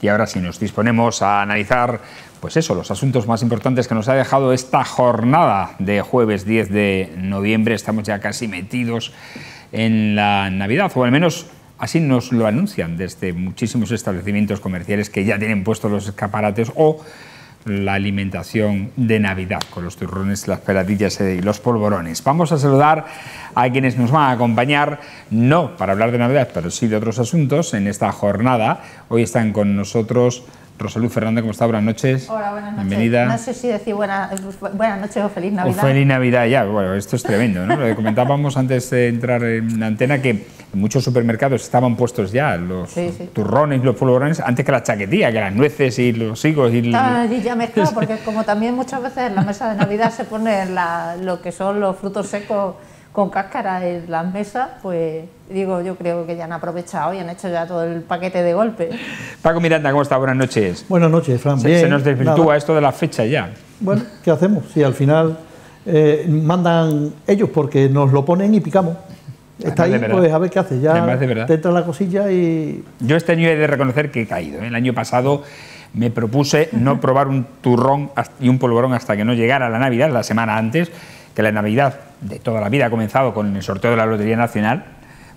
Y ahora sí nos disponemos a analizar, pues eso, los asuntos más importantes que nos ha dejado esta jornada de jueves 10 de noviembre. Estamos ya casi metidos en la Navidad, o al menos así nos lo anuncian desde muchísimos establecimientos comerciales que ya tienen puestos los escaparates o la alimentación de Navidad con los turrones, las peladillas y los polvorones. Vamos a saludar a quienes nos van a acompañar, no para hablar de Navidad, pero sí de otros asuntos en esta jornada. Hoy están con nosotros Rosaluz Fernández. ¿Cómo está? Buenas noches. Hola, buenas noches. Bienvenida. No sé si decir buenas noches o feliz Navidad. O feliz Navidad ya. Bueno, esto es tremendo, ¿no? Lo que comentábamos antes de entrar en la antena, que en muchos supermercados estaban puestos ya los turrones y los polvorones antes que la chaquetilla, que las nueces y los higos. Está allí ya mezclado, porque como también muchas veces en la mesa de Navidad se ponen lo que son los frutos secos con cáscara en las mesas, pues digo, yo creo que ya han aprovechado y han hecho ya todo el paquete de golpe. Paco Miranda, ¿cómo está? Buenas noches. Buenas noches, Fran. Bien, se nos desvirtúa esto de la fecha ya. Bueno, ¿qué hacemos? Si al final mandan ellos porque nos lo ponen y picamos. Está ahí, pues a ver qué hace. Ya te entra la cosilla y... Yo este año he de reconocer que he caído. El año pasado me propuse no probar un turrón y un polvorón hasta que no llegara la Navidad, la semana antes, que la Navidad de toda la vida ha comenzado con el sorteo de la Lotería Nacional,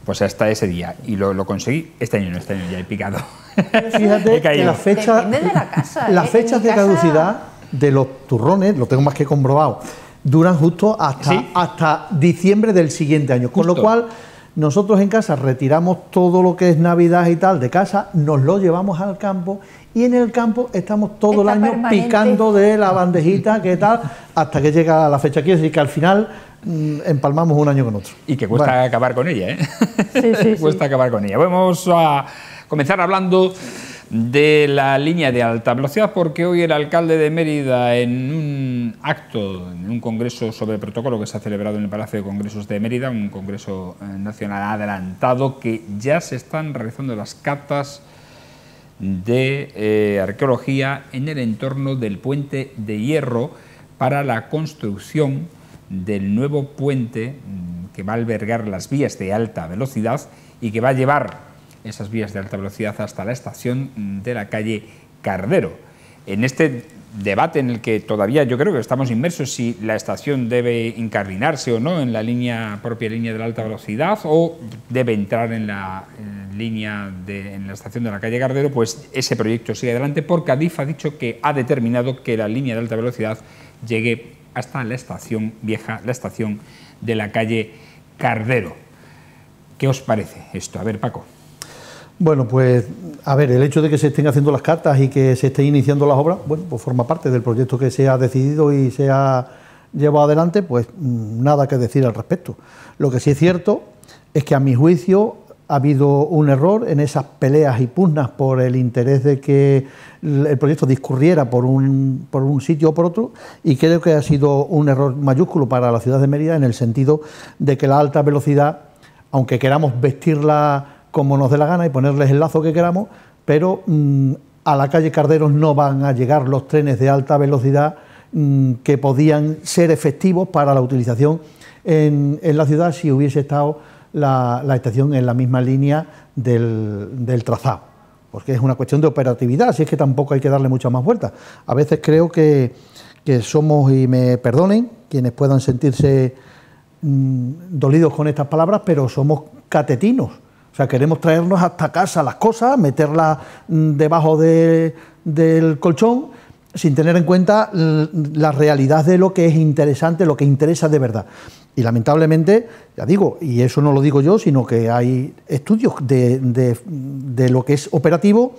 pues hasta ese día. Y lo conseguí. Este año no, este año ya he picado. Fíjate que las fechas de caducidad de los turrones, lo tengo más que comprobado, duran justo hasta diciembre del siguiente año. Con lo cual, nosotros en casa retiramos todo lo que es Navidad y tal de casa, nos lo llevamos al campo y en el campo estamos todo el año picando de la bandejita, que tal, hasta que llega la fecha. Quiere decir que al final empalmamos un año con otro. Y que cuesta acabar con ella, ¿eh? Cuesta acabar con ella. Vamos a comenzar hablando de la línea de alta velocidad, porque hoy el alcalde de Mérida, en un acto, en un congreso sobre protocolo que se ha celebrado en el Palacio de Congresos de Mérida, un congreso nacional adelantado, que ya se están realizando las catas de arqueología en el entorno del puente de hierro para la construcción del nuevo puente que va a albergar las vías de alta velocidad y que va a llevar esas vías de alta velocidad hasta la estación de la calle Cardero. En este debate en el que todavía yo creo que estamos inmersos si la estación debe incardinarse o no en la propia línea de la alta velocidad o debe entrar en la en la estación de la calle Cardero, pues ese proyecto sigue adelante porque Adif ha dicho que ha determinado que la línea de alta velocidad llegue hasta la estación vieja, la estación de la calle Cardero. ¿Qué os parece esto? A ver, Paco. Bueno, pues, a ver, el hecho de que se estén haciendo las cartas y que se estén iniciando las obras, bueno, pues forma parte del proyecto que se ha decidido y se ha llevado adelante, pues nada que decir al respecto. Lo que sí es cierto es que a mi juicio ha habido un error en esas peleas y pugnas por el interés de que el proyecto discurriera por un sitio o por otro, y creo que ha sido un error mayúsculo para la ciudad de Mérida en el sentido de que la alta velocidad, aunque queramos vestirla como nos dé la gana y ponerles el lazo que queramos, pero a la calle Carderos no van a llegar los trenes de alta velocidad que podían ser efectivos para la utilización en la ciudad si hubiese estado la estación en la misma línea del trazado, porque es una cuestión de operatividad, así es que tampoco hay que darle muchas más vueltas. A veces creo que somos, y me perdonen quienes puedan sentirse dolidos con estas palabras, pero somos catetinos. O sea, queremos traernos hasta casa las cosas, meterlas debajo del colchón, sin tener en cuenta la realidad de lo que es interesante, lo que interesa de verdad. Y lamentablemente, ya digo, y eso no lo digo yo, sino que hay estudios de lo que es operativo,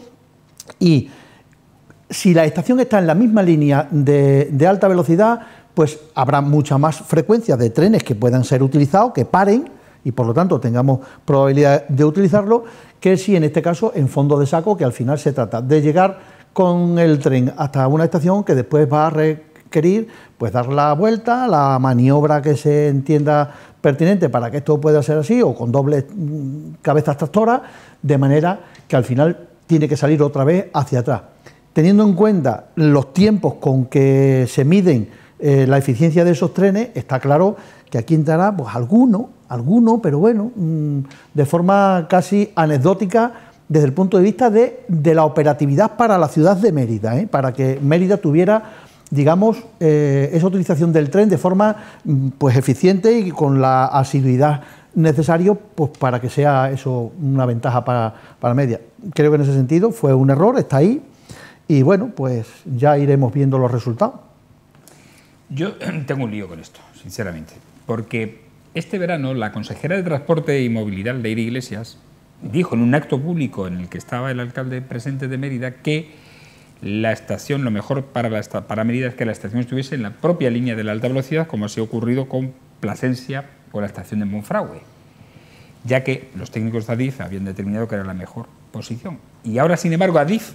y si la estación está en la misma línea de alta velocidad, pues habrá mucha más frecuencia de trenes que puedan ser utilizados, que paren, y por lo tanto tengamos probabilidad de utilizarlo, que si en este caso en fondo de saco, que al final se trata de llegar con el tren hasta una estación que después va a requerir pues dar la vuelta, la maniobra que se entienda pertinente para que esto pueda ser así, o con dobles cabezas tractoras, de manera que al final tiene que salir otra vez hacia atrás. Teniendo en cuenta los tiempos con que se miden la eficiencia de esos trenes, está claro que aquí entrará pues alguno, pero bueno, de forma casi anecdótica, desde el punto de vista de la operatividad para la ciudad de Mérida, para que Mérida tuviera, digamos, esa utilización del tren de forma pues eficiente y con la asiduidad necesaria pues, para que sea eso una ventaja para Mérida. Creo que en ese sentido fue un error, está ahí, y bueno, pues ya iremos viendo los resultados. Yo tengo un lío con esto, sinceramente, porque este verano la consejera de Transporte y Movilidad, Leire Iglesias, dijo en un acto público en el que estaba el alcalde presente de Mérida que la estación, lo mejor para Mérida es que la estación estuviese en la propia línea de la alta velocidad, como así ha ocurrido con Plasencia o la estación de Monfragüe, ya que los técnicos de Adif habían determinado que era la mejor posición. Y ahora, sin embargo, Adif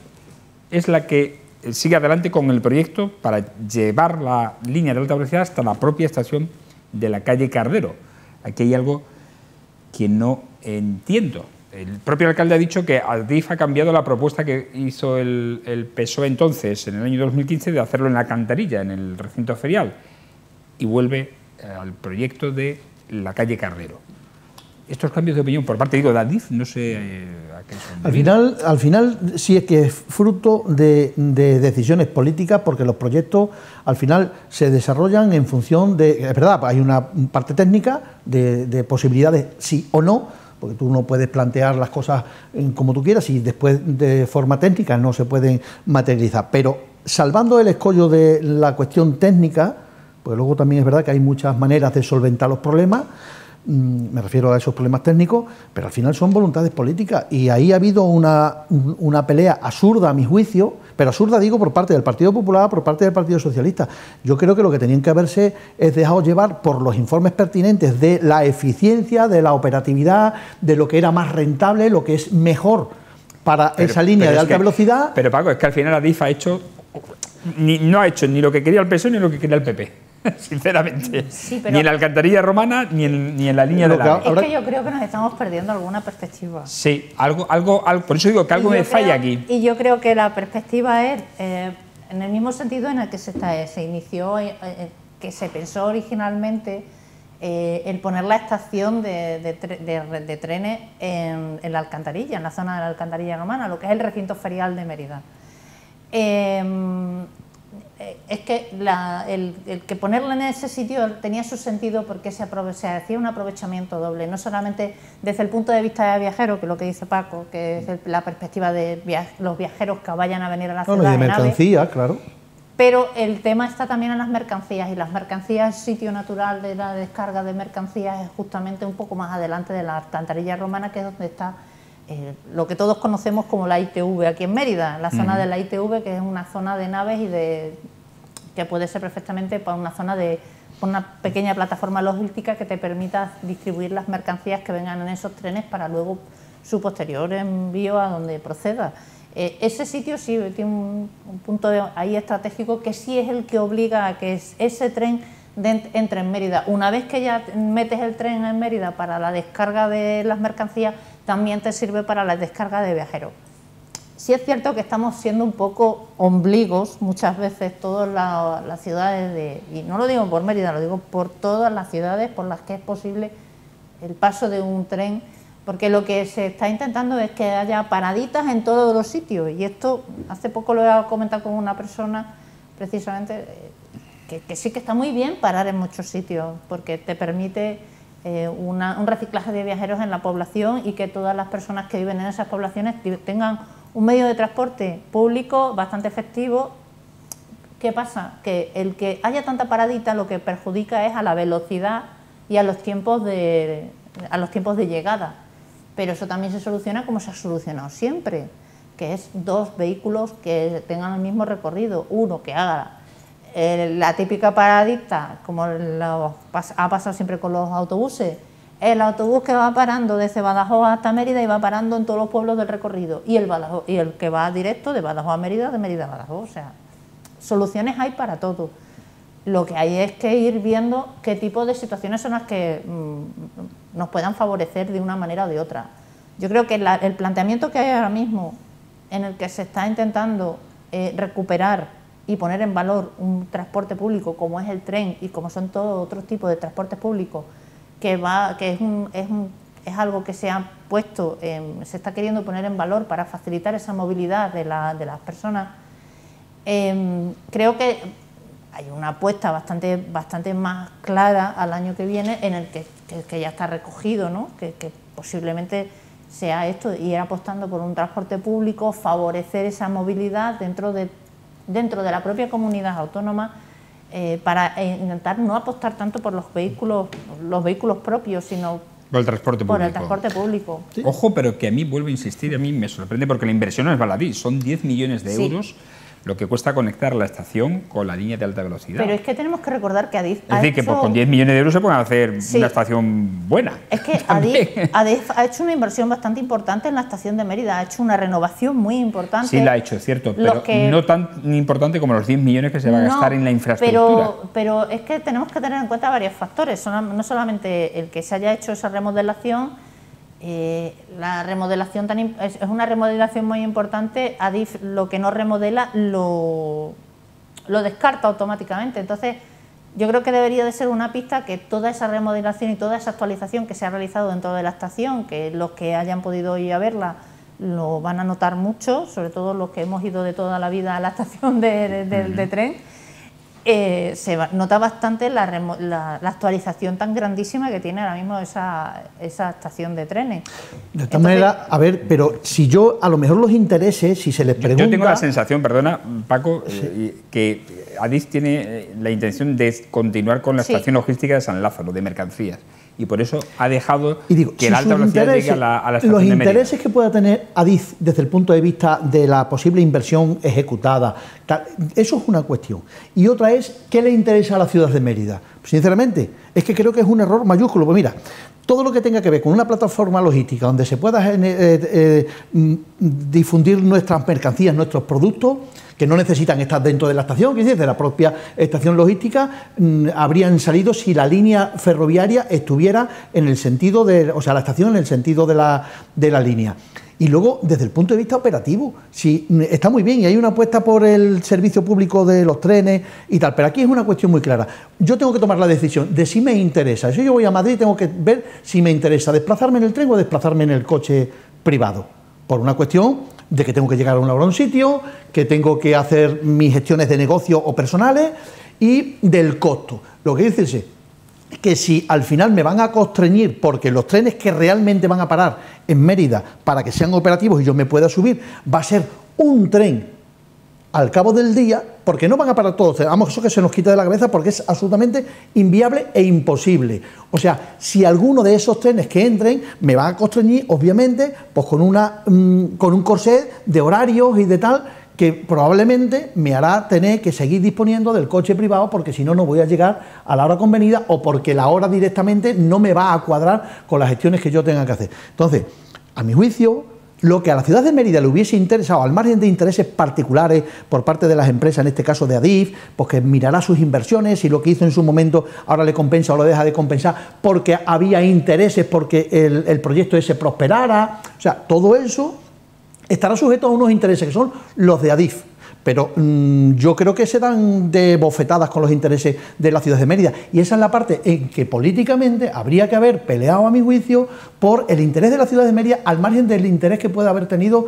es la que sigue adelante con el proyecto para llevar la línea de alta velocidad hasta la propia estación de la calle Cardero. Aquí hay algo que no entiendo. El propio alcalde ha dicho que Adif ha cambiado la propuesta que hizo el PSOE entonces, en el año 2015, de hacerlo en la Alcantarilla, en el recinto ferial, y vuelve al proyecto de la calle Cardero. Estos cambios de opinión por parte, digo, de Adif, no sé a qué son. Al final sí es que es fruto de decisiones políticas, porque los proyectos al final se desarrollan en función de... Es verdad, hay una parte técnica de posibilidades sí o no, porque tú no puedes plantear las cosas como tú quieras y después de forma técnica no se pueden materializar. Pero salvando el escollo de la cuestión técnica, pues luego también es verdad que hay muchas maneras de solventar los problemas. Me refiero a esos problemas técnicos, pero al final son voluntades políticas y ahí ha habido una pelea absurda a mi juicio, pero absurda digo por parte del Partido Popular, por parte del Partido Socialista. Yo creo que lo que tenían que haberse es dejado llevar por los informes pertinentes de la eficiencia, de la operatividad, de lo que era más rentable, lo que es mejor para esa línea de alta velocidad. Pero Paco, es que al final Adif no ha hecho ni lo que quería el PSOE ni lo que quería el PP. Sinceramente, sí, ni en la alcantarilla romana ni en la línea de la... Es que yo creo que nos estamos perdiendo alguna perspectiva. Sí, algo por eso digo que algo me falla aquí. Y yo creo que la perspectiva es en el mismo sentido en el que se inició, que se pensó originalmente el poner la estación de trenes en la alcantarilla, en la zona de la alcantarilla romana, lo que es el recinto ferial de Mérida. Es que el que ponerla en ese sitio tenía su sentido porque se hacía un aprovechamiento doble, no solamente desde el punto de vista de viajeros, que es lo que dice Paco, que es la perspectiva de los viajeros que vayan a venir a la ciudad. Y de mercancía, claro. Pero el tema está también en las mercancías, y las mercancías, el sitio natural de la descarga de mercancías es justamente un poco más adelante de la alcantarilla romana, que es donde está lo que todos conocemos como la ITV aquí en Mérida, la zona de la ITV, que es una zona de naves y que puede ser perfectamente para una zona una pequeña plataforma logística que te permita distribuir las mercancías que vengan en esos trenes para luego su posterior envío a donde proceda. Ese sitio sí tiene un punto ahí estratégico que sí es el que obliga a que ese tren entre en Mérida. Una vez que ya metes el tren en Mérida para la descarga de las mercancías, también te sirve para la descarga de viajeros. Sí es cierto que estamos siendo un poco ombligos muchas veces todas las ciudades, y no lo digo por Mérida, lo digo por todas las ciudades por las que es posible el paso de un tren, porque lo que se está intentando es que haya paraditas en todos los sitios, y esto hace poco lo he comentado con una persona precisamente, que sí que está muy bien parar en muchos sitios, porque te permite un reciclaje de viajeros en la población y que todas las personas que viven en esas poblaciones tengan un medio de transporte público bastante efectivo. ¿Qué pasa? Que el que haya tanta paradita lo que perjudica es a la velocidad y a los tiempos de llegada. Pero eso también se soluciona como se ha solucionado siempre, que es dos vehículos que tengan el mismo recorrido, uno que haga la típica paradita, como ha pasado siempre con los autobuses, el autobús que va parando desde Badajoz hasta Mérida y va parando en todos los pueblos del recorrido, y el que va directo de Badajoz a Mérida, de Mérida a Badajoz. O sea, soluciones hay para todo. Lo que hay es que ir viendo qué tipo de situaciones son las que nos puedan favorecer de una manera o de otra. Yo creo que el planteamiento que hay ahora mismo, en el que se está intentando recuperar y poner en valor un transporte público como es el tren y como son todos otros tipos de transportes públicos, que es un es algo que se ha puesto, se está queriendo poner en valor para facilitar esa movilidad de las personas. Creo que hay una apuesta bastante más clara al año que viene, en el que ya está recogido, ¿no? que posiblemente sea esto, ir apostando por un transporte público, favorecer esa movilidad dentro de la propia comunidad autónoma, para intentar no apostar tanto por los vehículos propios, sino por el transporte público. Por el transporte público. Sí. Ojo, pero que a mí, vuelvo a insistir, a mí me sorprende porque la inversión no es baladí, son 10 millones de euros lo que cuesta conectar la estación con la línea de alta velocidad. Pero es que tenemos que recordar que Adif es decir, que con 10 millones de euros se puede hacer una estación buena. Es que Adif ha hecho una inversión bastante importante en la estación de Mérida, ha hecho una renovación muy importante. Sí, la ha hecho, es cierto, pero no tan importante como los 10 millones que se va a gastar en la infraestructura. Pero es que tenemos que tener en cuenta varios factores, no solamente el que se haya hecho esa remodelación. La remodelación es una remodelación muy importante. Adif lo que no remodela lo descarta automáticamente. Entonces yo creo que debería de ser una pista que toda esa remodelación y toda esa actualización que se ha realizado dentro de la estación, que los que hayan podido ir a verla lo van a notar mucho, sobre todo los que hemos ido de toda la vida a la estación de tren, se nota bastante la actualización tan grandísima que tiene ahora mismo esa estación de trenes. De esta manera, a ver, pero si yo, a lo mejor los intereses, si se les pregunta... Yo tengo la sensación, perdona, Paco, que Adif tiene la intención de continuar con la estación logística de San Lázaro, de mercancías. Y por eso ha dejado que la alta velocidad llegue a la estación los de Mérida. intereses que pueda tener Adif desde el punto de vista de la posible inversión ejecutada, eso es una cuestión. Y otra es, ¿qué le interesa a la ciudad de Mérida? Sinceramente, es que creo que es un error mayúsculo. Pues mira, todo lo que tenga que ver con una plataforma logística donde se pueda difundir nuestras mercancías, nuestros productos, que no necesitan estar dentro de la estación, que es de la propia estación logística, habrían salido si la línea ferroviaria estuviera en el sentido la estación en el sentido de la línea. Y luego, desde el punto de vista operativo, sí, está muy bien y hay una apuesta por el servicio público de los trenes y tal, pero aquí es una cuestión muy clara. Yo tengo que tomar la decisión de si me interesa. Si yo voy a Madrid, tengo que ver si me interesa desplazarme en el tren o desplazarme en el coche privado, por una cuestión de que tengo que llegar a un hora a un sitio, que tengo que hacer mis gestiones de negocio o personales y del costo. Lo que dice es que si al final me van a constreñir porque los trenes que realmente van a parar en Mérida para que sean operativos y yo me pueda subir, va a ser un tren al cabo del día, porque no van a parar todos, vamos, eso que se nos quita de la cabeza porque es absolutamente inviable e imposible. O sea, si alguno de esos trenes que entren me va a constreñir, obviamente, pues con un corset de horarios y de tal, que probablemente me hará tener que seguir disponiendo del coche privado porque si no, no voy a llegar a la hora convenida o porque la hora directamente no me va a cuadrar con las gestiones que yo tenga que hacer. Entonces, a mi juicio, lo que a la ciudad de Mérida le hubiese interesado, al margen de intereses particulares por parte de las empresas, en este caso de Adif, pues que mirará sus inversiones y lo que hizo en su momento ahora le compensa o lo deja de compensar porque había intereses, porque el proyecto ese prosperara, o sea, todo eso estará sujeto a unos intereses que son los de Adif. Pero yo creo que se dan de bofetadas con los intereses de la ciudad de Mérida y esa es la parte en que políticamente habría que haber peleado, a mi juicio, por el interés de la ciudad de Mérida al margen del interés que pueda haber tenido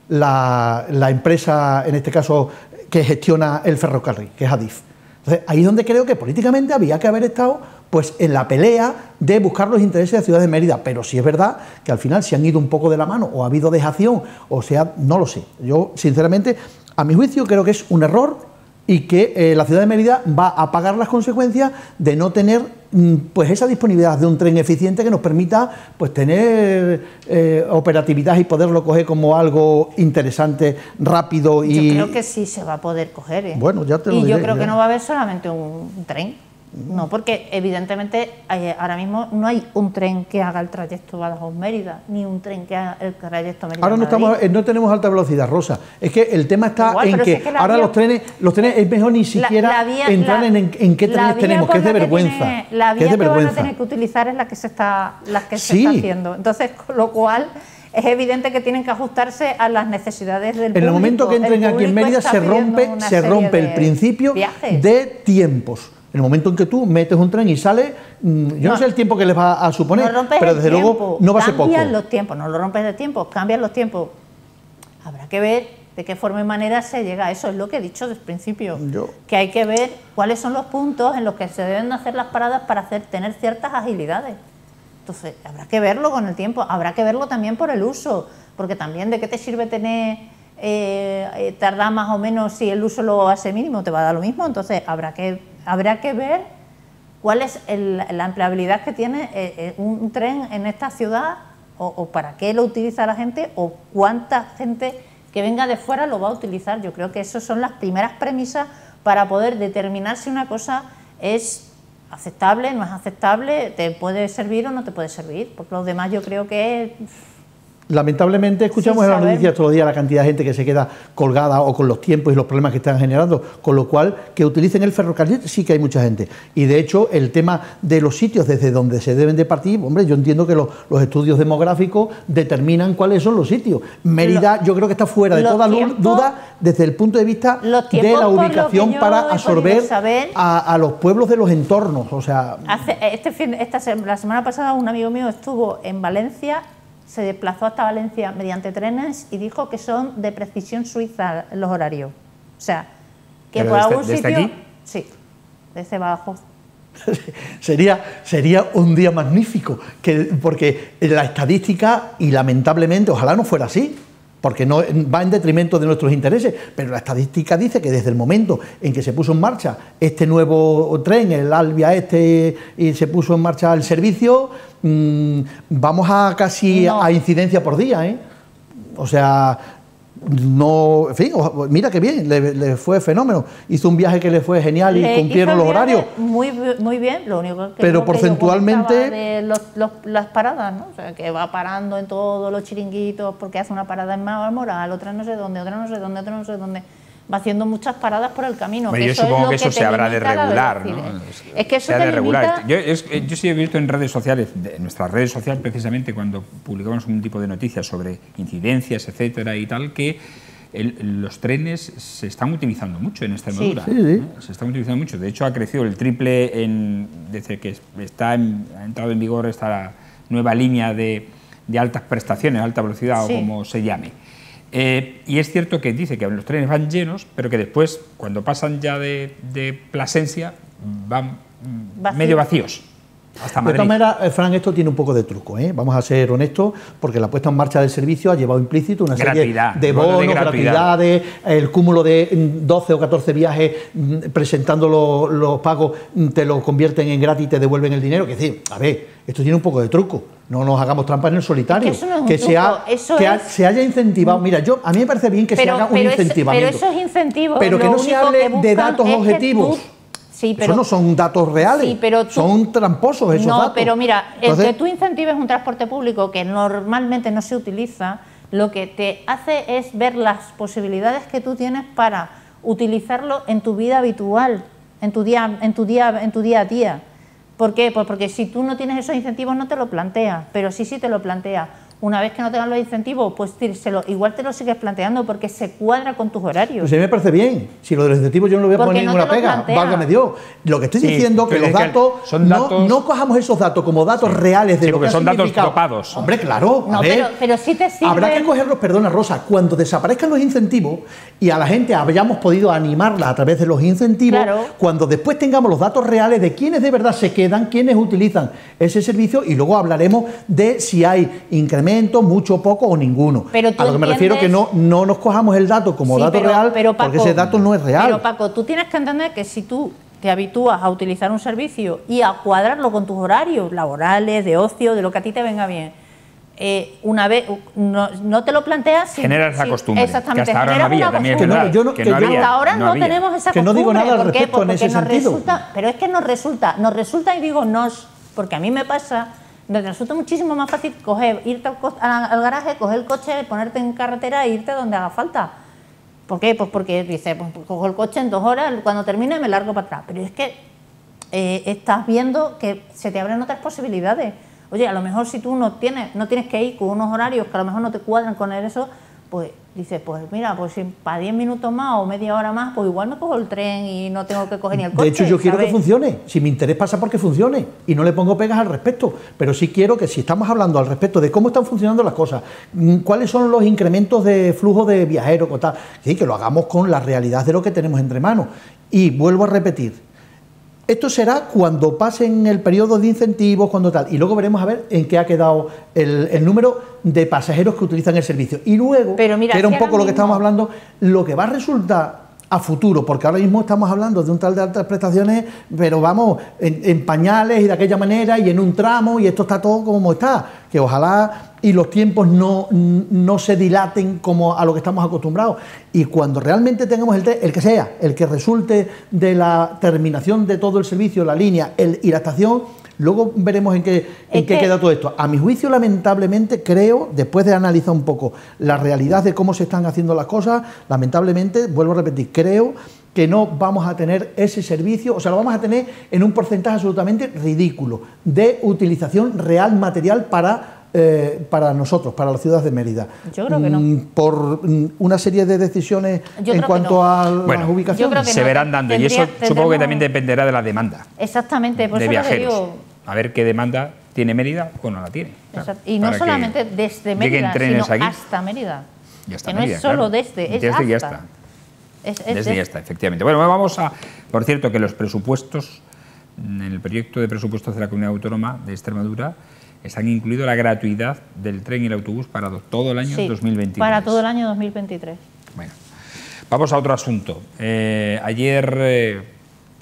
la empresa, en este caso, que gestiona el ferrocarril, que es Adif. Entonces, ahí es donde creo que políticamente había que haber estado pues en la pelea de buscar los intereses de la ciudad de Mérida, pero sí es verdad que al final se han ido un poco de la mano o ha habido dejación, o sea, no lo sé. Yo, sinceramente, a mi juicio creo que es un error y que la ciudad de Mérida va a pagar las consecuencias de no tener pues esa disponibilidad de un tren eficiente que nos permita pues tener operatividad y poderlo coger como algo interesante, rápido y... Yo creo que sí se va a poder coger, ¿eh? Bueno, ya te lo diré, yo creo que no va a haber solamente un tren. No, porque evidentemente ahora mismo no hay un tren que haga el trayecto Badajoz-Mérida, ni un tren que haga el trayecto Mérida-Madrid. Ahora no tenemos alta velocidad, Rosa. Es que el tema está en que ahora los trenes es mejor ni siquiera entrar en qué trenes tenemos, que es de vergüenza. La vía que van a tener que utilizar es la que se está haciendo. Entonces, con lo cual... Es evidente que tienen que ajustarse a las necesidades del público. En el momento que entren aquí en Mérida se rompe el principio de tiempos. el momento en que tú metes un tren y sales, yo no sé el tiempo que les va a suponer, pero desde luego no va a ser poco. Cambian los tiempos, no lo rompes de tiempo, cambian los tiempos. Habrá que ver de qué forma y manera se llega a eso, es lo que he dicho desde el principio, que hay que ver cuáles son los puntos en los que se deben hacer las paradas para tener ciertas agilidades. Entonces, habrá que verlo con el tiempo, habrá que verlo también por el uso, porque también de qué te sirve tener, tardar más o menos si el uso lo hace mínimo, te va a dar lo mismo. Entonces, habrá que ver cuál es la empleabilidad que tiene un tren en esta ciudad, o para qué lo utiliza la gente, o cuánta gente que venga de fuera lo va a utilizar. Yo creo que esas son las primeras premisas para poder determinar si una cosa es aceptable, no es aceptable, te puede servir o no te puede servir. Por lo demás, yo creo que lamentablemente escuchamos en las noticias todos los días la cantidad de gente que se queda colgada o con los tiempos y los problemas que están generando, con lo cual que utilicen el ferrocarril sí que hay mucha gente. Y de hecho el tema de los sitios desde donde se deben de partir, hombre, yo entiendo que los estudios demográficos determinan cuáles son los sitios. Mérida yo creo que está fuera de toda duda desde el punto de vista de la ubicación para absorber a los pueblos de los entornos. O sea, la semana pasada un amigo mío estuvo en Valencia, se desplazó hasta Valencia mediante trenes y dijo que son de precisión suiza los horarios. O sea, que por algún sitio... aquí? Sí, desde Badajoz. Sería un día magnífico, porque la estadística, y lamentablemente, ojalá no fuera así, porque no va en detrimento de nuestros intereses, pero la estadística dice que desde el momento en que se puso en marcha este nuevo tren, el Albia y se puso en marcha el servicio, vamos a casi a incidencia por día, ¿eh? O sea, no, en fin, mira qué bien, le fue fenómeno. Hizo un viaje que le fue genial y cumplieron los horarios. Muy bien, lo único que pero porcentualmente de las paradas, ¿no? O sea, que va parando en todos los chiringuitos porque hace una parada en Moral, otra no sé dónde, otra no sé dónde, otra no sé dónde. Va haciendo muchas paradas por el camino. Bueno, yo supongo que eso se habrá de regular, ¿no? Es que eso te limita... Yo sí he visto en redes sociales, en nuestras redes sociales precisamente, cuando publicamos un tipo de noticias sobre incidencias, etcétera y tal, que los trenes se están utilizando mucho en Extremadura. Sí. Se están utilizando mucho. De hecho, ha crecido el triple desde que ha entrado en vigor esta nueva línea de altas prestaciones, alta velocidad o como se llame. Y es cierto que dice que los trenes van llenos, pero que después, cuando pasan ya de Plasencia, van medio vacíos. Hasta Madrid. De todas maneras, Fran, esto tiene un poco de truco, ¿eh? Vamos a ser honestos, porque la puesta en marcha del servicio ha llevado implícito una serie de bonos, gratuidades, el cúmulo de 12 o 14 viajes presentando los pagos, te lo convierten en gratis y te devuelven el dinero. Que es decir, a ver, esto tiene un poco de truco. No nos hagamos trampas en el solitario. Es que eso no es un truco, se haya incentivado. Mira, a mí me parece bien que se haga un incentivamiento. Pero esos incentivos... Pero que no se hable de datos objetivos. Sí, pero, eso no son datos reales, son tramposos esos datos. No, pero mira, entonces, el que tú incentives un transporte público que normalmente no se utiliza, lo que te hace es ver las posibilidades que tú tienes para utilizarlo en tu vida habitual, en tu día a día. ¿Por qué? Pues porque si tú no tienes esos incentivos no te lo planteas, pero sí te lo planteas. Una vez que no tengas los incentivos, pues igual te lo sigues planteando porque se cuadra con tus horarios. Pues a mí me parece bien. Si lo de los incentivos yo no le voy a poner ninguna pega, válgame Dios. Lo que estoy diciendo que los datos, no cojamos esos datos como datos reales de lo que son datos topados. Hombre, claro. No, pero sí te sirve. Habrá que cogerlos, perdona Rosa, cuando desaparezcan los incentivos y a la gente hayamos podido animarla a través de los incentivos, cuando después tengamos los datos reales de quiénes de verdad se quedan, quiénes utilizan ese servicio, y luego hablaremos de si hay incrementos, mucho, poco o ninguno. A lo que me refiero que no nos cojamos el dato como dato real, Paco, porque ese dato no es real. Pero Paco, tú tienes que entender que si tú te habitúas a utilizar un servicio y a cuadrarlo con tus horarios laborales, de ocio, de lo que a ti te venga bien, una vez no te lo planteas... Generas esa costumbre, exactamente, que hasta ahora no había, también es verdad. Hasta ahora no tenemos esa costumbre. Que no digo nada al respecto en ese sentido. Pero es que nos resulta, y digo porque a mí me pasa... Me resulta muchísimo más fácil irte al garaje, coger el coche, ponerte en carretera e irte donde haga falta. ¿Por qué? Pues porque dice, pues cojo el coche en 2 horas, cuando termine me largo para atrás. Pero es que estás viendo que se te abren otras posibilidades. Oye, a lo mejor si tú no tienes que ir con unos horarios que a lo mejor no te cuadran con eso, pues dices, pues mira, pues si para 10 minutos más o media hora más, pues igual me cojo el tren y no tengo que coger ni el coche. De hecho, yo quiero ¿sabes? que funcione. Si mi interés pasa porque funcione y no le pongo pegas al respecto. Pero sí quiero que si estamos hablando al respecto de cómo están funcionando las cosas, cuáles son los incrementos de flujo de viajeros, tal, sí, que lo hagamos con la realidad de lo que tenemos entre manos. Y vuelvo a repetir, esto será cuando pasen el periodo de incentivos, cuando tal, y luego veremos a ver en qué ha quedado el número de pasajeros que utilizan el servicio. Y luego, pero mira, que era un poco lo que mismo estábamos hablando, lo que va a resultar a futuro, porque ahora mismo estamos hablando de un tal de altas prestaciones, pero vamos, en pañales y de aquella manera, y en un tramo, y esto está todo como está, que ojalá y los tiempos no se dilaten como a lo que estamos acostumbrados, y cuando realmente tengamos el que sea, el que resulte de la terminación de todo el servicio, la línea y la estación, luego veremos en qué queda todo esto. A mi juicio, lamentablemente, creo, después de analizar un poco la realidad de cómo se están haciendo las cosas, lamentablemente, vuelvo a repetir, creo que no vamos a tener ese servicio, o sea, lo vamos a tener en un porcentaje absolutamente ridículo de utilización real material para nosotros, para la ciudad de Mérida. Yo creo que no. Por una serie de decisiones en cuanto a las ubicaciones. Yo creo que se verán dando, y eso supongo que también dependerá de la demanda. Exactamente, por de eso viajeros. lo digo. A ver qué demanda tiene Mérida o no la tiene. Claro, y no solamente desde Mérida, sino hasta Mérida. Ya está, que Mérida, no es solo claro. desde, es desde hasta. ya está. Desde ya está, efectivamente. Bueno, vamos a... Por cierto, que los presupuestos, en el proyecto de presupuestos de la Comunidad Autónoma de Extremadura, han incluido la gratuidad del tren y el autobús para todo el año 2023. Para todo el año 2023. Bueno, vamos a otro asunto. Ayer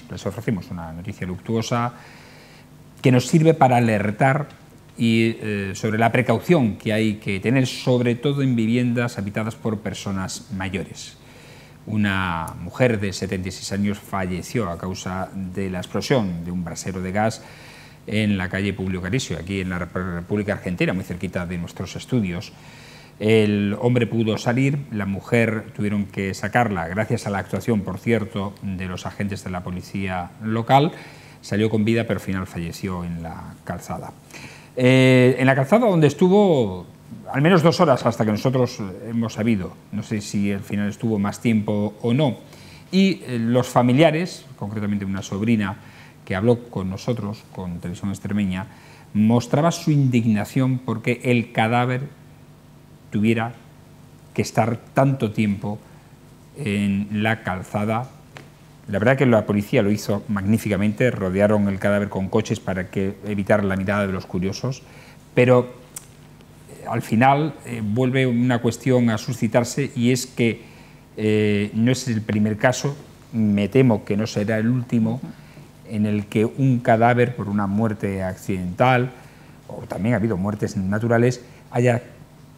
les ofrecimos una noticia luctuosa que nos sirve para alertar sobre la precaución que hay que tener, sobre todo en viviendas habitadas por personas mayores. Una mujer de 76 años falleció a causa de la explosión de un brasero de gas en la calle Publio Carisio, aquí en la República Argentina, muy cerquita de nuestros estudios. El hombre pudo salir, la mujer tuvieron que sacarla, gracias a la actuación, por cierto, de los agentes de la policía local. Salió con vida, pero al final falleció en la calzada. En la calzada donde estuvo al menos 2 horas, hasta que nosotros hemos sabido, no sé si al final estuvo más tiempo o no, y los familiares, concretamente una sobrina, que habló con nosotros, con Televisión Extremeña, mostraba su indignación porque el cadáver tuviera que estar tanto tiempo en la calzada. La verdad que la policía lo hizo magníficamente, rodearon el cadáver con coches para evitar la mirada de los curiosos, pero al final vuelve una cuestión a suscitarse, y es que no es el primer caso, me temo que no será el último, en el que un cadáver por una muerte accidental, o también ha habido muertes naturales, haya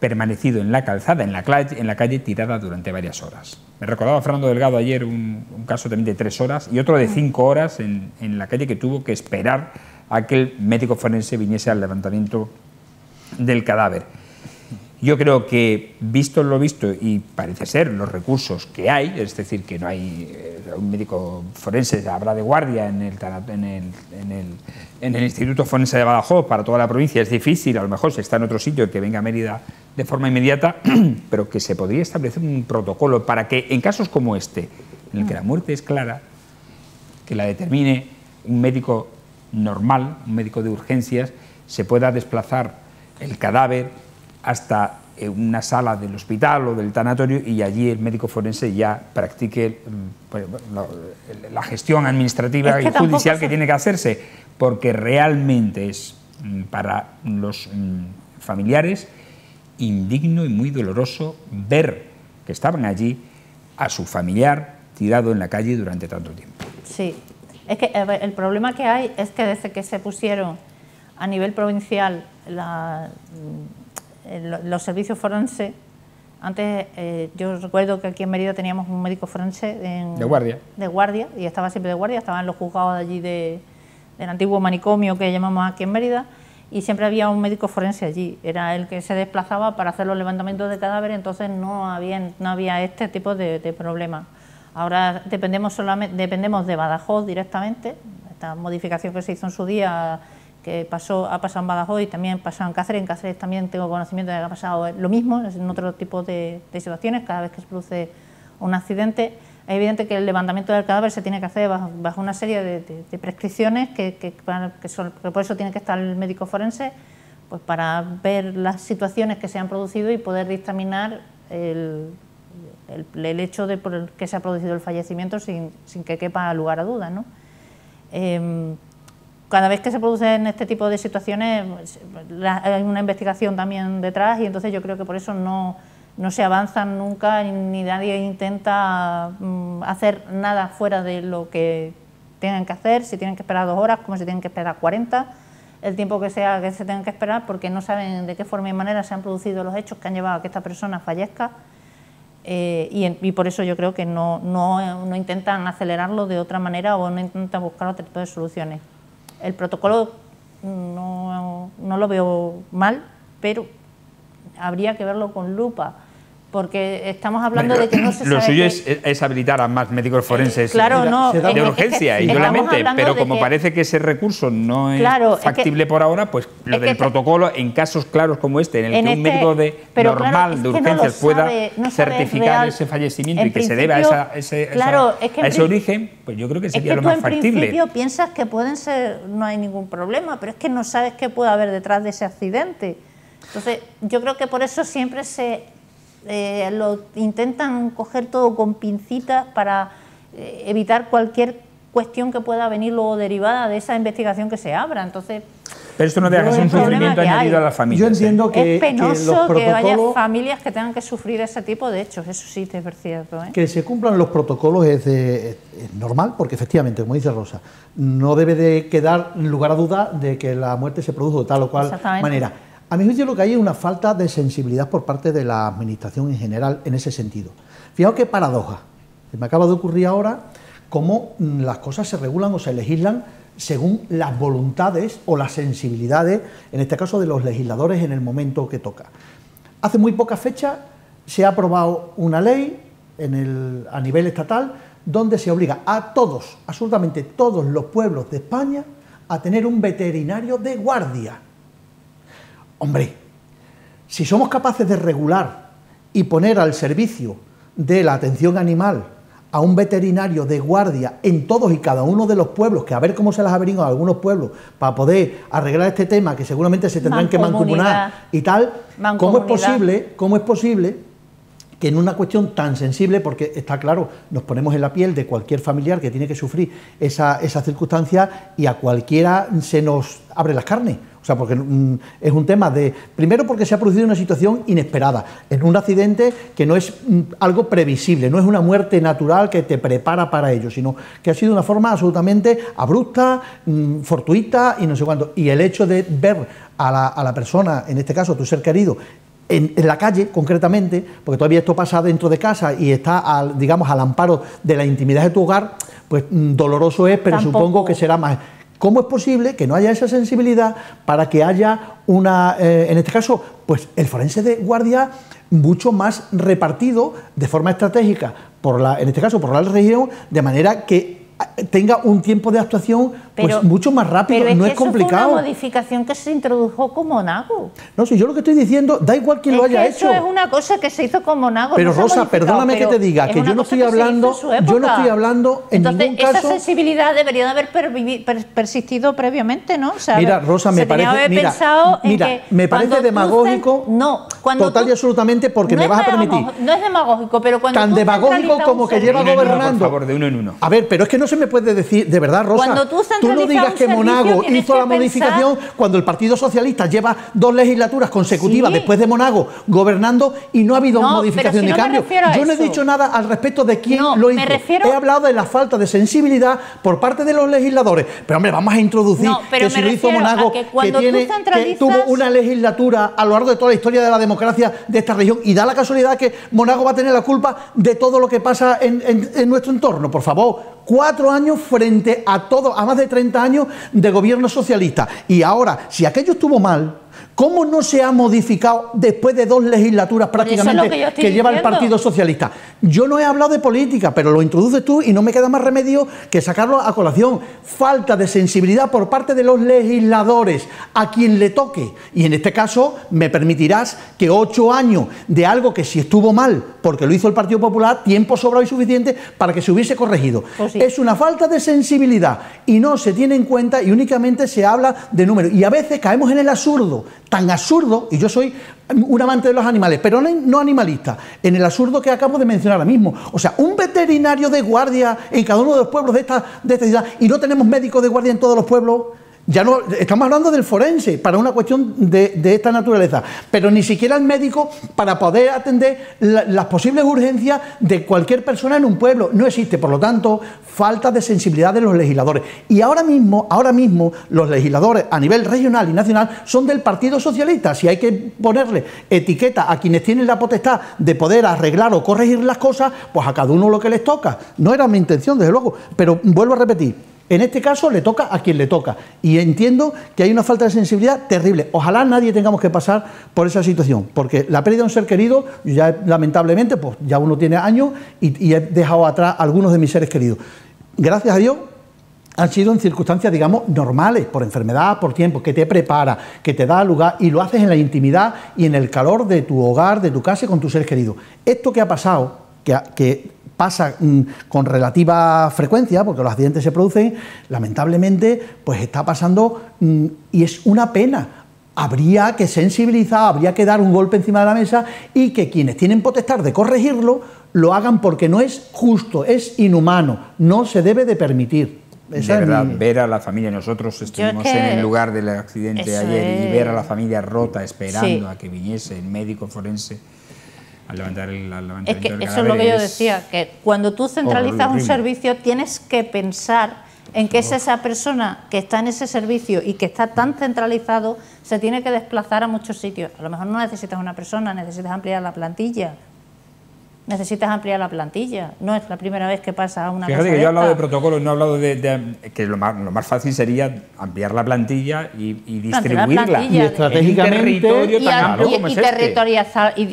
permanecido en la calzada, en la calle, tirada durante varias horas. Me recordaba Fernando Delgado ayer un caso también de 3 horas y otro de 5 horas en la calle, que tuvo que esperar a que el médico forense viniese al levantamiento del cadáver. Yo creo que, visto lo visto, y parece ser los recursos que hay, es decir, que no hay un médico forense, habrá de guardia en el Instituto Forense de Badajoz para toda la provincia, es difícil, a lo mejor si está en otro sitio, que venga a Mérida de forma inmediata, pero que se podría establecer un protocolo para que en casos como este, en el que la muerte es clara, que la determine un médico normal, un médico de urgencias, se pueda desplazar el cadáver hasta una sala del hospital o del tanatorio, y allí el médico forense ya practique la gestión administrativa y judicial que tiene que hacerse, porque realmente es para los familiares indigno y muy doloroso ver que estaban allí a su familiar tirado en la calle durante tanto tiempo. Sí, es que el problema que hay es que desde que se pusieron a nivel provincial los servicios forenses, antes yo recuerdo que aquí en Mérida teníamos un médico forense de guardia, y estaba siempre de guardia, estaban los juzgados de allí del antiguo manicomio que llamamos aquí en Mérida, y siempre había un médico forense allí, era el que se desplazaba para hacer los levantamientos de cadáveres, entonces no había este tipo de problemas. Ahora dependemos de Badajoz directamente, esta modificación que se hizo en su día, que ha pasado en Badajoz y también ha pasado en Cáceres. En Cáceres también tengo conocimiento de que ha pasado lo mismo, en otro tipo de situaciones, cada vez que se produce un accidente. Es evidente que el levantamiento del cadáver se tiene que hacer bajo una serie de prescripciones que por eso tiene que estar el médico forense, pues para ver las situaciones que se han producido y poder dictaminar el hecho de por el que se ha producido el fallecimiento sin que quepa lugar a dudas, ¿no? Cada vez que se producen este tipo de situaciones hay una investigación también detrás y entonces yo creo que por eso no se avanzan nunca ni nadie intenta hacer nada fuera de lo que tienen que hacer, si tienen que esperar 2 horas, como si tienen que esperar 40, el tiempo que sea que se tengan que esperar, porque no saben de qué forma y manera se han producido los hechos que han llevado a que esta persona fallezca y por eso yo creo que no intentan acelerarlo de otra manera o no intentan buscar otro tipo de soluciones. El protocolo no lo veo mal, pero habría que verlo con lupa, porque estamos hablando de que no se sabe... Lo suyo es habilitar a más médicos forenses claro, de urgencia, indudablemente, pero como parece que ese recurso no es factible por ahora, pues lo del protocolo, en casos claros como este, en el que un médico normal de urgencias pueda certificar ese fallecimiento y que se debe a ese origen, pues yo creo que sería lo más factible. En principio piensas que pueden ser, no hay ningún problema, pero es que no sabes qué puede haber detrás de ese accidente. Entonces, yo creo que por eso siempre lo intentan coger todo con pincitas para evitar cualquier cuestión que pueda venir luego derivada de esa investigación que se abra. Entonces, pero esto no deja de ser un sufrimiento añadido a las familias. Yo entiendo que es penoso que haya familias que tengan que sufrir ese tipo de hechos, eso sí es cierto. Que se cumplan los protocolos es normal, porque efectivamente, como dice Rosa, no debe de quedar lugar a duda de que la muerte se produjo de tal o cual manera. A mi juicio lo que hay es una falta de sensibilidad por parte de la administración en general en ese sentido. Fijaos qué paradoja, me acaba de ocurrir ahora, cómo las cosas se regulan o se legislan según las voluntades o las sensibilidades, en este caso de los legisladores en el momento que toca. Hace muy poca fecha se ha aprobado una ley a nivel estatal donde se obliga a todos, absolutamente todos los pueblos de España a tener un veterinario de guardia. Hombre, si somos capaces de regular y poner al servicio de la atención animal a un veterinario de guardia en todos y cada uno de los pueblos, que a ver cómo se las averiguan a algunos pueblos para poder arreglar este tema, que seguramente se tendrán que mancomunar y tal, ¿cómo es posible que en una cuestión tan sensible, porque está claro, nos ponemos en la piel de cualquier familiar que tiene que sufrir esa circunstancia y a cualquiera se nos abre las carnes? O sea, porque es un tema de... Primero porque se ha producido una situación inesperada, en un accidente que no es algo previsible, no es una muerte natural que te prepara para ello, sino que ha sido una forma absolutamente abrupta, fortuita y no sé cuánto. Y el hecho de ver a la persona, en este caso a tu ser querido, en la calle concretamente, porque todavía esto pasa dentro de casa y está, digamos, al amparo de la intimidad de tu hogar, pues doloroso es, pero supongo que será más... ¿Cómo es posible que no haya esa sensibilidad para que haya en este caso, pues el forense de guardia mucho más repartido de forma estratégica, en este caso por la región, de manera que tenga un tiempo de actuación pues mucho más rápido, no es complicado. Eso fue una modificación que se introdujo con Monago. No, si yo lo que estoy diciendo, da igual quién lo haya hecho. Eso es una cosa que se hizo con Monago. Pero Rosa, perdóname que te diga que yo no estoy hablando en ningún caso. Esa sensibilidad debería de haber persistido previamente, ¿no? O sea, mira, Rosa, me parece demagógico, total y absolutamente, porque me vas a permitir. No es demagógico, pero cuando tan demagógico como que lleva gobernando. Por favor, de uno en uno. A ver, pero es que no se me puede decir, de verdad, Rosa, tú no digas que Monago hizo la modificación cuando el Partido Socialista lleva 2 legislaturas consecutivas después de Monago gobernando y no ha habido modificación ni cambio. Yo no he dicho nada al respecto de quién lo hizo. He hablado de la falta de sensibilidad por parte de los legisladores. Pero hombre, vamos a introducir que si lo hizo Monago, que tuvo una legislatura a lo largo de toda la historia de la democracia de esta región, y da la casualidad que Monago va a tener la culpa de todo lo que pasa en nuestro entorno. Por favor, 4 años frente a más de 30 años de gobierno socialista. Y ahora, si aquello estuvo mal, ¿Cómo no se ha modificado después de 2 legislaturas prácticamente que lleva el Partido Socialista? Yo no he hablado de política, pero lo introduces tú y no me queda más remedio que sacarlo a colación. Falta de sensibilidad por parte de los legisladores, a quien le toque. Y en este caso me permitirás que 8 años de algo que si estuvo mal, porque lo hizo el Partido Popular, tiempo sobrado y suficiente para que se hubiese corregido. Pues sí. Es una falta de sensibilidad y no se tiene en cuenta y únicamente se habla de números. Y a veces caemos en el absurdo, tan absurdo, y yo soy un amante de los animales, pero no animalista, en el absurdo que acabo de mencionar ahora mismo. O sea, un veterinario de guardia en cada uno de los pueblos de esta ciudad, y no tenemos médicos de guardia en todos los pueblos. Ya no estamos hablando del forense para una cuestión de esta naturaleza, pero ni siquiera el médico para poder atender las posibles urgencias de cualquier persona en un pueblo. No existe, por lo tanto, falta de sensibilidad de los legisladores. Y ahora mismo los legisladores a nivel regional y nacional son del Partido Socialista. Si hay que ponerle etiqueta a quienes tienen la potestad de poder arreglar o corregir las cosas, pues a cada uno lo que les toca. No era mi intención, desde luego, pero vuelvo a repetir. En este caso le toca a quien le toca y entiendo que hay una falta de sensibilidad terrible. Ojalá nadie tengamos que pasar por esa situación, porque la pérdida de un ser querido, ya lamentablemente, pues ya uno tiene años y he dejado atrás a algunos de mis seres queridos. Gracias a Dios han sido en circunstancias, digamos, normales, por enfermedad, por tiempo, que te prepara, que te da lugar y lo haces en la intimidad y en el calor de tu hogar, de tu casa y con tus seres queridos. Esto que ha pasado, que pasa con relativa frecuencia, porque los accidentes se producen, lamentablemente, pues está pasando y es una pena. Habría que sensibilizar, habría que dar un golpe encima de la mesa y que quienes tienen potestad de corregirlo, lo hagan porque no es justo, es inhumano, no se debe de permitir. Esa de verdad, ver a la familia, nosotros estuvimos en el lugar del accidente ayer y ver a la familia rota esperando a que viniese el médico forense al levantar el es que eso es lo que yo decía, que cuando tú centralizas un servicio tienes que pensar en que es esa persona que está en ese servicio y que está tan centralizado, se tiene que desplazar a muchos sitios. A lo mejor no necesitas una persona, necesitas ampliar la plantilla. Necesitas ampliar la plantilla. No es la primera vez que pasa a una cosa. Fíjate que yo he hablado de protocolos, no he hablado de que lo más fácil sería ampliar la plantilla y distribuirla. Y estratégicamente. En un territorio tan amplio como es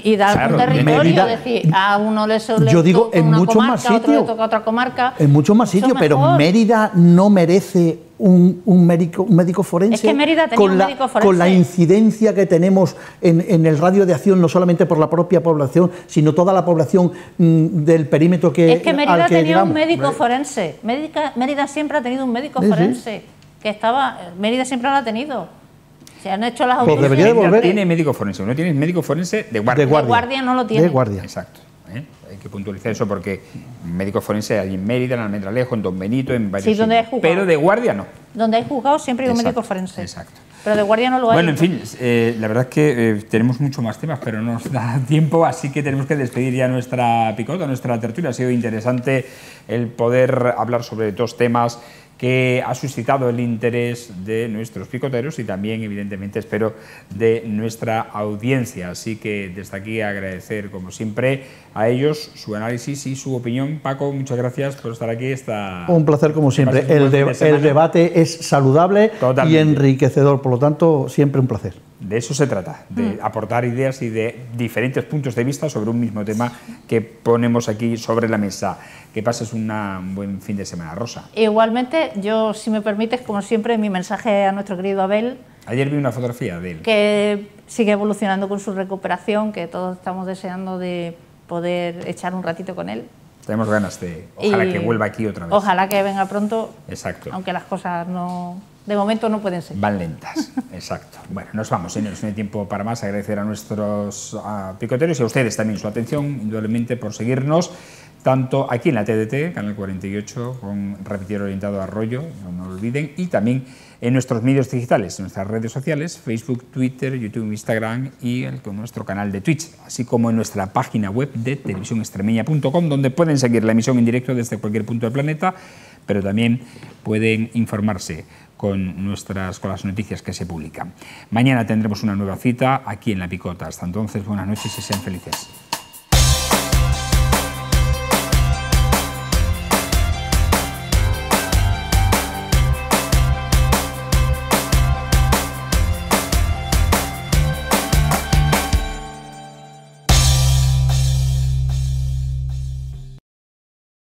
y dar un territorio, es decir, a uno le yo digo, en muchos más sitios. A otro le toca otra comarca. En muchos más sitios, pero Mérida no merece un médico forense, es que Mérida tenía un médico forense. Con la incidencia que tenemos en el radio de acción, no solamente por la propia población, sino toda la población del perímetro que es que Mérida tenía un médico forense. Mérida siempre ha tenido un médico forense. Que estaba, Mérida siempre lo ha tenido. Se han hecho las autopsias. Debería devolver. Tiene médico forense, no tiene médico forense de guardia. De guardia no lo tiene. De guardia. Exacto. Hay que puntualizar eso porque médico forense hay en Mérida, en Almendralejo, en Don Benito, en varios sí, donde hay juzgado. Pero de guardia no. Donde hay juzgado siempre hay un médico forense. Exacto. Pero de guardia no lo hay. Bueno, en fin, la verdad es que tenemos mucho más temas, pero no nos da tiempo, así que tenemos que despedir ya nuestra picota, nuestra tertulia. Ha sido interesante el poder hablar sobre 2 temas que ha suscitado el interés de nuestros picoteros y también, evidentemente, espero, de nuestra audiencia. Así que desde aquí agradecer, como siempre, a ellos su análisis y su opinión. Paco, muchas gracias por estar aquí. Un placer, como siempre. El debate es saludable y enriquecedor, por lo tanto, siempre un placer. De eso se trata, de aportar ideas y de diferentes puntos de vista sobre un mismo tema que ponemos aquí sobre la mesa. Que pases un buen fin de semana, Rosa. Igualmente, yo, si me permites, como siempre, mi mensaje a nuestro querido Abel. Ayer vi una fotografía de él. Que sigue evolucionando con su recuperación, que todos estamos deseando de poder echar un ratito con él. Tenemos ganas de, ojalá que vuelva aquí otra vez. Ojalá que venga pronto. Exacto. Aunque las cosas no... De momento no pueden ser. Van lentas, exacto. Bueno, nos vamos, señores, no hay tiempo para más. Agradecer a nuestros picoteros y a ustedes también su atención, indudablemente, por seguirnos, tanto aquí en la TDT, Canal 48, con repetidor orientado a Arroyo, no lo olviden, y también en nuestros medios digitales, en nuestras redes sociales, Facebook, Twitter, YouTube, Instagram y con nuestro canal de Twitch, así como en nuestra página web de televisionextremeña.com, donde pueden seguir la emisión en directo desde cualquier punto del planeta, pero también pueden informarse con las noticias que se publican. Mañana tendremos una nueva cita aquí en La Picota. Hasta entonces, buenas noches y sean felices.